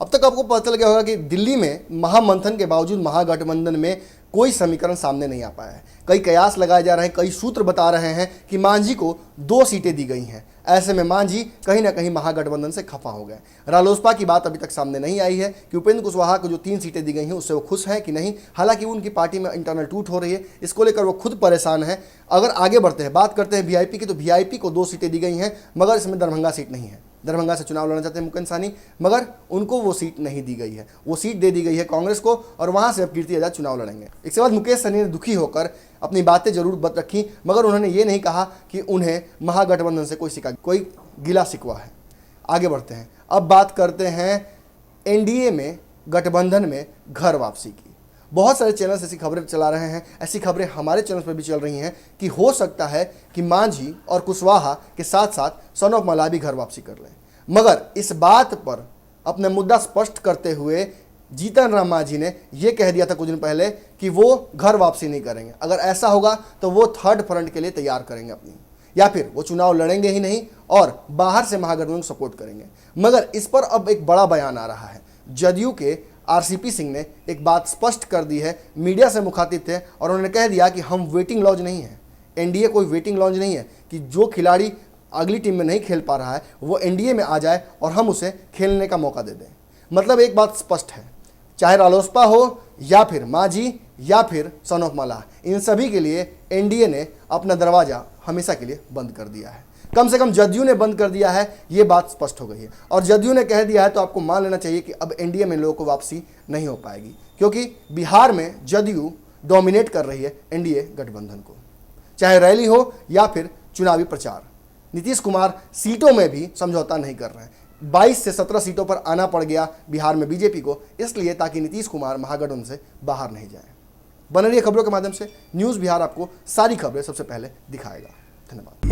अब तक आपको पता चल गया होगा कि दिल्ली में महामंथन के बावजूद महागठबंधन में कोई समीकरण सामने नहीं आ पाया है। कई कयास लगाए जा रहे हैं, कई सूत्र बता रहे हैं कि मांझी को 2 सीटें दी गई हैं। ऐसे में मांझी कहीं ना कहीं महागठबंधन से खफा हो गए। रालोसपा की बात अभी तक सामने नहीं आई है कि उपेंद्र कुशवाहा को जो 3 सीटें दी गई हैं उससे वो खुश हैं कि नहीं। हालांकि उनकी पार्टी में इंटरनल टूट हो रही है, इसको लेकर वो खुद परेशान है। अगर आगे बढ़ते हैं, बात करते हैं वीआईपी की, तो वीआईपी को 2 सीटें दी गई हैं, मगर इसमें दरभंगा सीट नहीं है। दरभंगा से चुनाव लड़ना चाहते हैं मुकेश सहनी, मगर उनको वो सीट नहीं दी गई है। वो सीट दे दी गई है कांग्रेस को और वहां से अब कीर्ति आजाद चुनाव लड़ेंगे। इसके बाद मुकेश सहनी ने दुखी होकर अपनी बातें जरूर बत रखी, मगर उन्होंने ये नहीं कहा कि उन्हें महागठबंधन से कोई गिला शिकवा है। आगे बढ़ते हैं, अब बात करते हैं एनडीए में गठबंधन में घर वापसी की। बहुत सारे चैनल्स ऐसी खबरें चला रहे हैं, ऐसी खबरें हमारे चैनल पर भी चल रही हैं कि हो सकता है कि मांझी और कुशवाहा के साथ साथ सन ऑफ मला भी घर वापसी कर लें। मगर इस बात पर अपने मुद्दा स्पष्ट करते हुए जीतन राम मांझी ने यह कह दिया था कुछ दिन पहले कि वो घर वापसी नहीं करेंगे। अगर ऐसा होगा तो वो थर्ड फ्रंट के लिए तैयार करेंगे अपनी, या फिर वो चुनाव लड़ेंगे ही नहीं और बाहर से महागठबंधन को सपोर्ट करेंगे। मगर इस पर अब एक बड़ा बयान आ रहा है। जदयू के आरसीपी सिंह ने एक बात स्पष्ट कर दी है, मीडिया से मुखातिब थे और उन्होंने कह दिया कि हम वेटिंग लॉन्च नहीं है, एनडीए कोई वेटिंग लॉन्च नहीं है कि जो खिलाड़ी अगली टीम में नहीं खेल पा रहा है वो एनडीए में आ जाए और हम उसे खेलने का मौका दे दें। मतलब एक बात स्पष्ट है, चाहे रालोसपा हो या फिर मांझी या फिर सन ऑफ मला, इन सभी के लिए एनडीए ने अपना दरवाज़ा हमेशा के लिए बंद कर दिया है। कम से कम जदयू ने बंद कर दिया है, ये बात स्पष्ट हो गई है। और जदयू ने कह दिया है तो आपको मान लेना चाहिए कि अब एनडीए में लोगों को वापसी नहीं हो पाएगी, क्योंकि बिहार में जदयू डोमिनेट कर रही है एनडीए गठबंधन को, चाहे रैली हो या फिर चुनावी प्रचार। नीतीश कुमार सीटों में भी समझौता नहीं कर रहे हैं। 22 से 17 सीटों पर आना पड़ गया बिहार में बीजेपी को, इसलिए ताकि नीतीश कुमार महागठबंधन से बाहर नहीं जाए। बने रहिए खबरों के माध्यम से, न्यूज़ बिहार आपको सारी खबरें सबसे पहले दिखाएगा। धन्यवाद।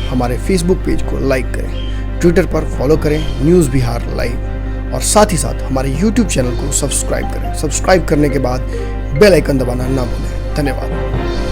हमारे फेसबुक पेज को लाइक करें, ट्विटर पर फॉलो करें न्यूज़ बिहार लाइव, और साथ ही साथ हमारे यूट्यूब चैनल को सब्सक्राइब करें। सब्सक्राइब करने के बाद बेल आइकन दबाना ना भूलें। धन्यवाद।